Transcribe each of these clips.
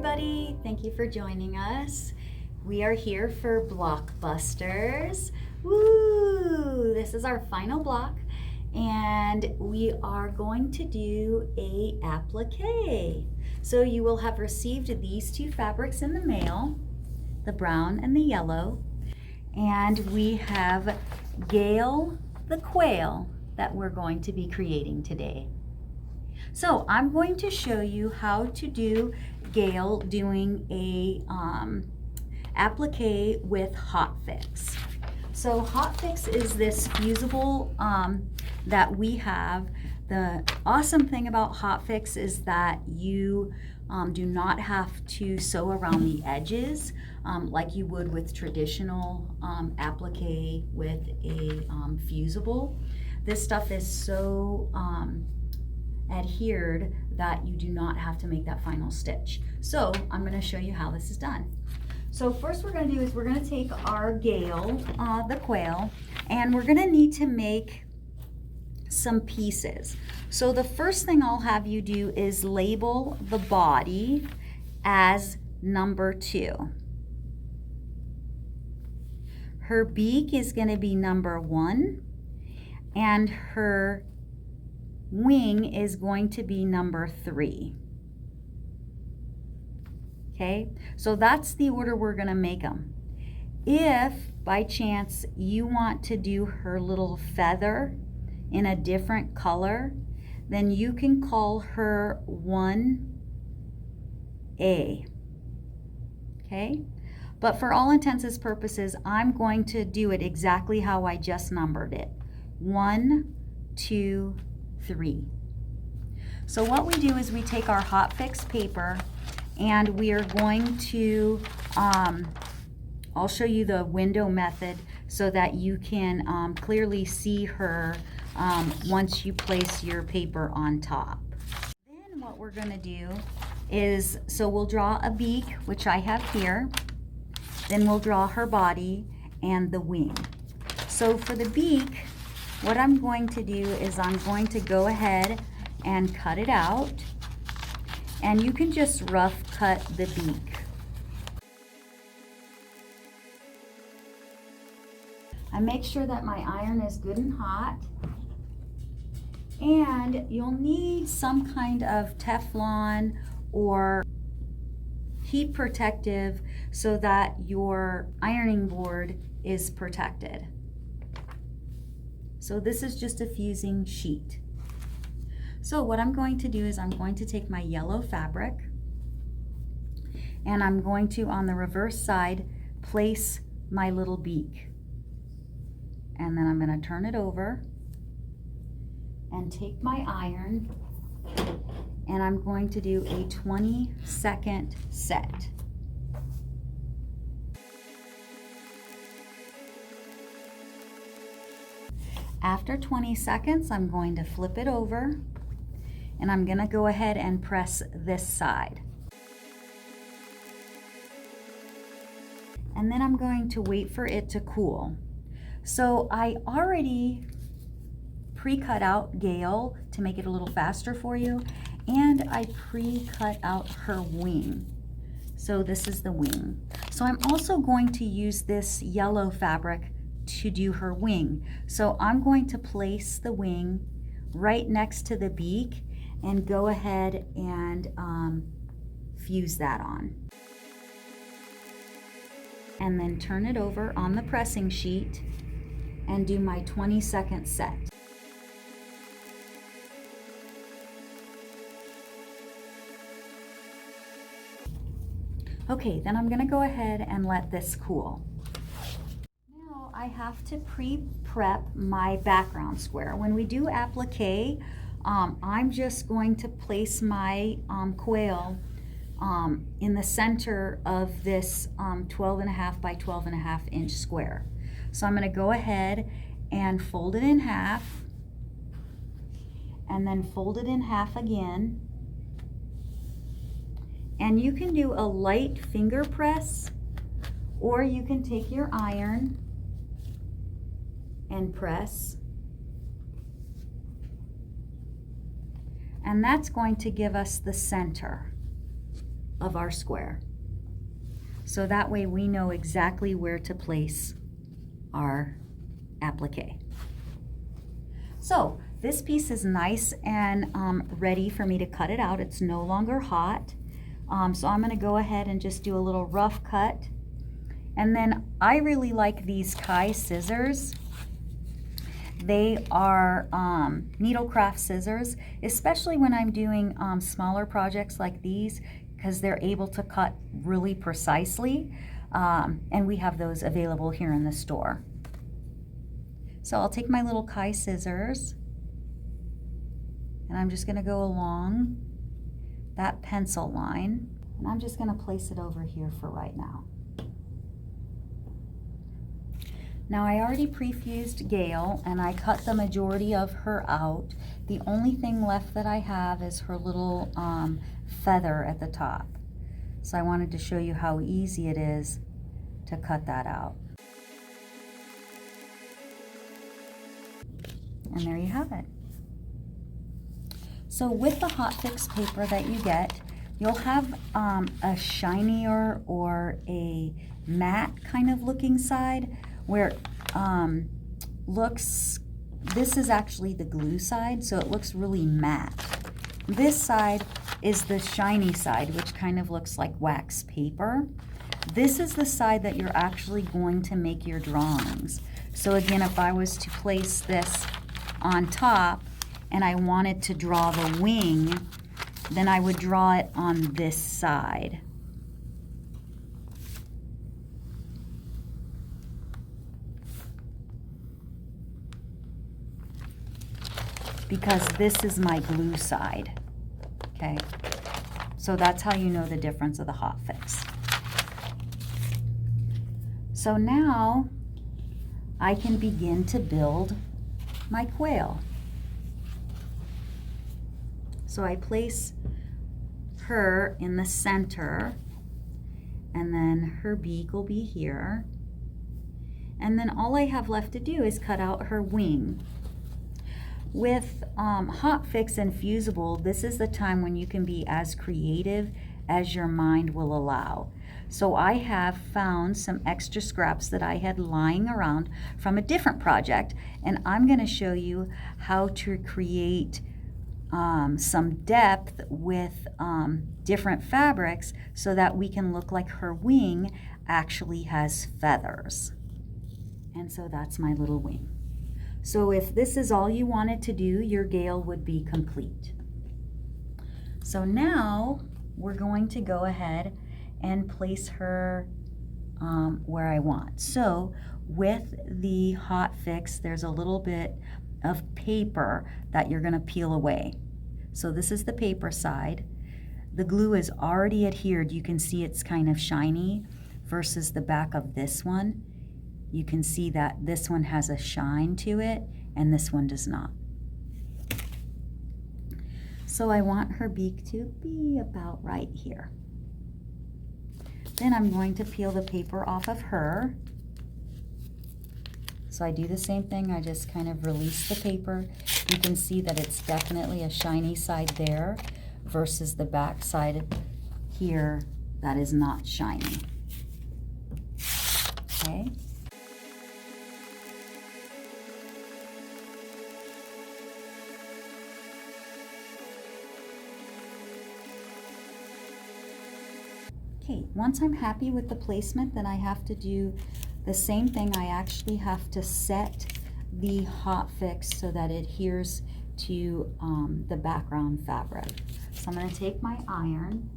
everybody. Thank you for joining us. We are here for Blockbusters. Woo! This is our final block, and we are going to do a applique. So you will have received these two fabrics in the mail, the brown and the yellow, and we have Gail the Quail that we're going to be creating today. So I'm going to show you how to do Gail doing a applique with Hotfix. So Hotfix is this fusible that we have. The awesome thing about Hotfix is that you do not have to sew around the edges like you would with traditional applique with a fusible. This stuff is so adhered that you do not have to make that final stitch. So I'm going to show you how this is done. So first we're going to do is we're going to take our Gail the Quail, and we're going to need to make some pieces. So the first thing I'll have you do is label the body as number 2. Her beak is going to be number 1, and her wing is going to be number 3. Okay, so that's the order we're going to make them. If by chance you want to do her little feather in a different color, then you can call her 1A. Okay, but for all intents and purposes, I'm going to do it exactly how I just numbered it. 1, 2, 3. So what we do is we take our Hotfix paper and we are going to, I'll show you the window method so that you can clearly see her once you place your paper on top. Then what we're going to do is, so we'll draw a beak, which I have here. Then we'll draw her body and the wing. So for the beak, what I'm going to do is I'm going to go ahead and cut it out, and you can just rough cut the beak. I make sure that my iron is good and hot, and you'll need some kind of Teflon or heat protective so that your ironing board is protected. So this is just a fusing sheet. So what I'm going to do is I'm going to take my yellow fabric, and I'm going to, on the reverse side, place my little beak. And then I'm going to turn it over and take my iron, and I'm going to do a 20-second set. After 20 seconds, I'm going to flip it over, and I'm going to go ahead and press this side. And then I'm going to wait for it to cool. So I already pre-cut out Gail to make it a little faster for you, and I pre-cut out her wing. So this is the wing. So I'm also going to use this yellow fabric to do her wing. So I'm going to place the wing right next to the beak and go ahead and fuse that on. And then turn it over on the pressing sheet and do my 20-second set. Okay, then I'm going to go ahead and let this cool. Now I have to pre-prep my background square. When we do applique, I'm just going to place my quail in the center of this 12.5 by 12.5 inch square. So I'm going to go ahead and fold it in half, and then fold it in half again. And you can do a light finger press, or you can take your iron and press. And that's going to give us the center. of our square. So that way we know exactly where to place our applique. So this piece is nice and ready for me to cut it out. It's no longer hot. So I'm going to go ahead and just do a little rough cut. And then I really like these Kai scissors. They are needlecraft scissors, especially when I'm doing smaller projects like these, because they're able to cut really precisely. And we have those available here in the store. So I'll take my little Kai scissors and I'm just going to go along that pencil line, and I'm just going to place it over here for right now. Now I already pre-fused Gail and I cut the majority of her out. The only thing left that I have is her little feather at the top. So I wanted to show you how easy it is to cut that out. And there you have it. So with the Hotfix paper that you get, you'll have a shinier or a matte kind of looking side where this is actually the glue side, so it looks really matte. This side is the shiny side, which kind of looks like wax paper. This is the side that you're actually going to make your drawings. So again, if I was to place this on top and I wanted to draw the wing, then I would draw it on this side. Because this is my glue side, okay? So that's how you know the difference of the Hotfix. So now I can begin to build my quail. So I place her in the center, and then her beak will be here. And then all I have left to do is cut out her wing. With Hotfix and Fusible, this is the time when you can be as creative as your mind will allow. So I have found some extra scraps that I had lying around from a different project, and I'm going to show you how to create some depth with different fabrics so that we can look like her wing actually has feathers. And so that's my little wing. So if this is all you wanted to do, your Gail would be complete. So now we're going to go ahead and place her where I want. So with the Hotfix, there's a little bit of paper that you're going to peel away. So this is the paper side. The glue is already adhered. You can see it's kind of shiny versus the back of this one. You can see that this one has a shine to it and this one does not. So I want her beak to be about right here. Then I'm going to peel the paper off of her. So I do the same thing, I just kind of release the paper. You can see that it's definitely a shiny side there versus the back side here that is not shiny. Okay. Okay, once I'm happy with the placement, then I have to do the same thing. I actually have to set the Hotfix so that it adheres to the background fabric. So I'm going to take my iron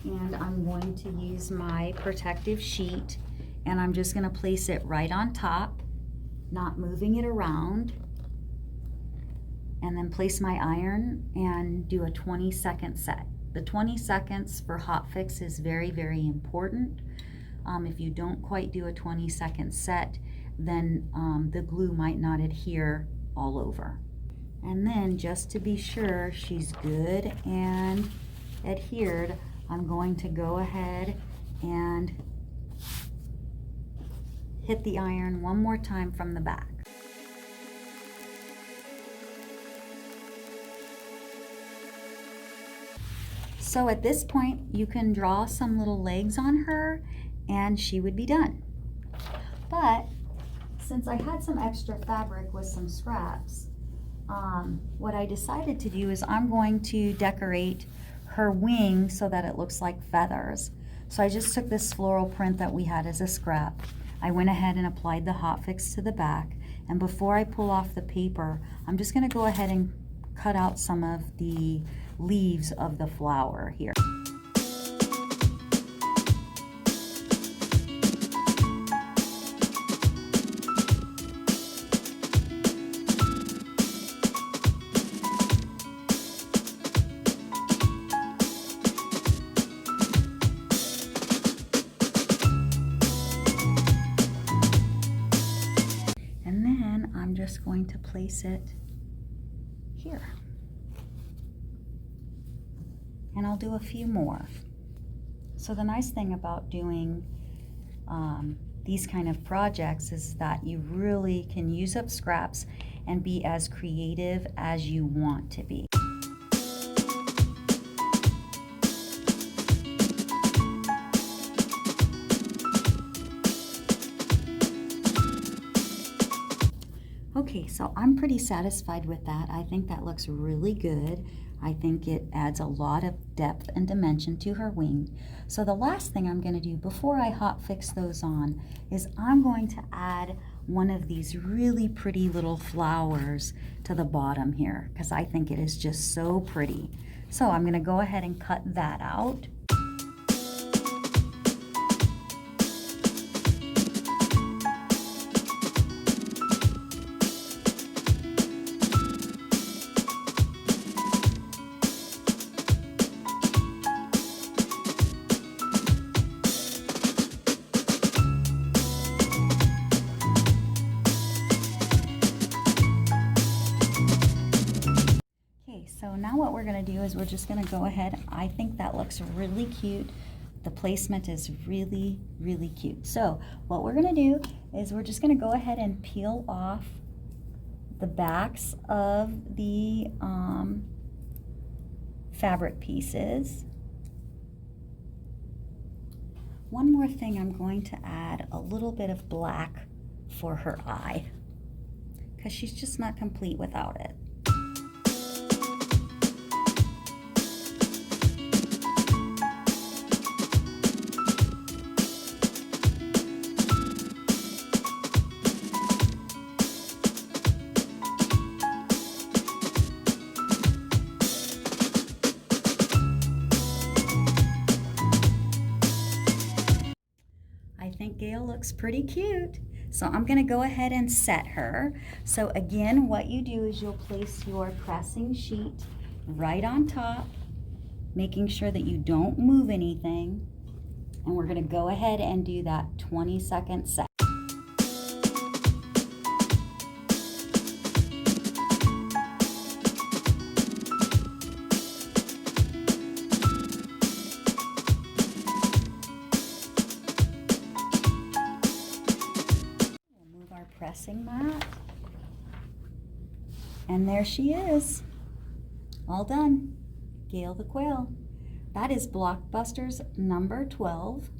and I'm going to use my protective sheet, and I'm just going to place it right on top, not moving it around, and then place my iron and do a 20-second set. The 20 seconds for Hotfix is very, very important. If you don't quite do a 20-second set, then the glue might not adhere all over. And then just to be sure she's good and adhered, I'm going to go ahead and hit the iron one more time from the back. So at this point, you can draw some little legs on her and she would be done. But since I had some extra fabric with some scraps, what I decided to do is I'm going to decorate her wing so that it looks like feathers. So I just took this floral print that we had as a scrap. I went ahead and applied the Hotfix to the back, and before I pull off the paper, I'm just going to go ahead and cut out some of the leaves of the flower here. And then I'm just going to place it here. And I'll do a few more. So the nice thing about doing these kind of projects is that you really can use up scraps and be as creative as you want to be. Okay, so I'm pretty satisfied with that. I think that looks really good. I think it adds a lot of depth and dimension to her wing. So the last thing I'm going to do before I Hotfix those on is I'm going to add one of these really pretty little flowers to the bottom here because I think it is just so pretty. So I'm going to go ahead and cut that out. So now what we're going to do is we're just going to go ahead. I think that looks really cute. The placement is really, really cute. So what we're going to do is we're just going to go ahead and peel off the backs of the fabric pieces. One more thing, I'm going to add a little bit of black for her eye because she's just not complete without it. I think Gail looks pretty cute. So I'm going to go ahead and set her. So again, what you do is you'll place your pressing sheet right on top, making sure that you don't move anything. And we're going to go ahead and do that 20-second set. Pressing mat, and there she is, all done. Gail the Quail. That is Blockbusters number 12.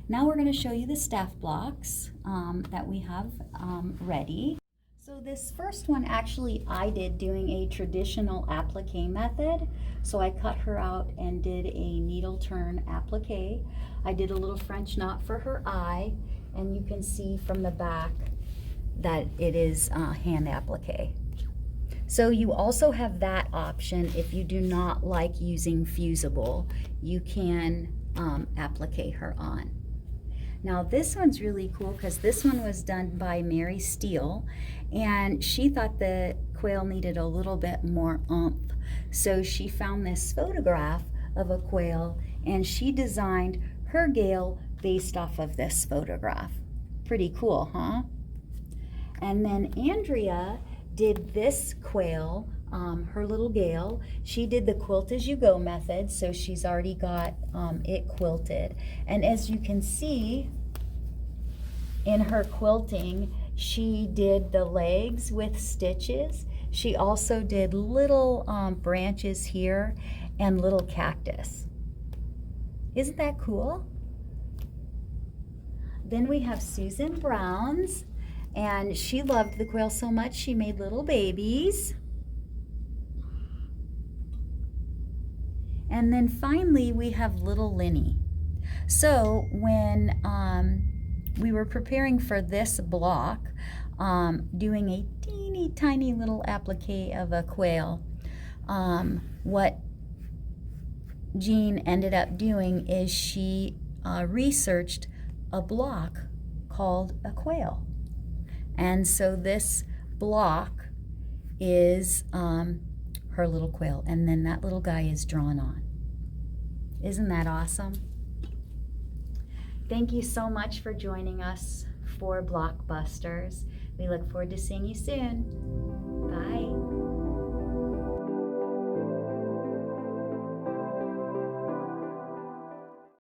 Now we're going to show you the staff blocks that we have ready. So this first one actually I did doing a traditional applique method. So I cut her out and did a needle turn applique. I did a little French knot for her eye, and you can see from the back that it is hand applique. So you also have that option if you do not like using fusible. You can applique her on. Now this one's really cool because this one was done by Mary Steele, and she thought the quail needed a little bit more oomph. So she found this photograph of a quail and she designed her Gail based off of this photograph. Pretty cool, huh? And then Andrea did this quail, her little Gail. She did the quilt as you go method, so she's already got it quilted. And as you can see in her quilting, she did the legs with stitches. She also did little branches here and little cactus. Isn't that cool? Then we have Susan Brown's, and she loved the quail so much she made little babies. And then finally we have little Linny. So when we were preparing for this block, doing a teeny tiny little applique of a quail, what Jean ended up doing is she researched a block called a quail. And so this block is her little quail, and then that little guy is drawn on. Isn't that awesome? Thank you so much for joining us for Blockbusters. We look forward to seeing you soon.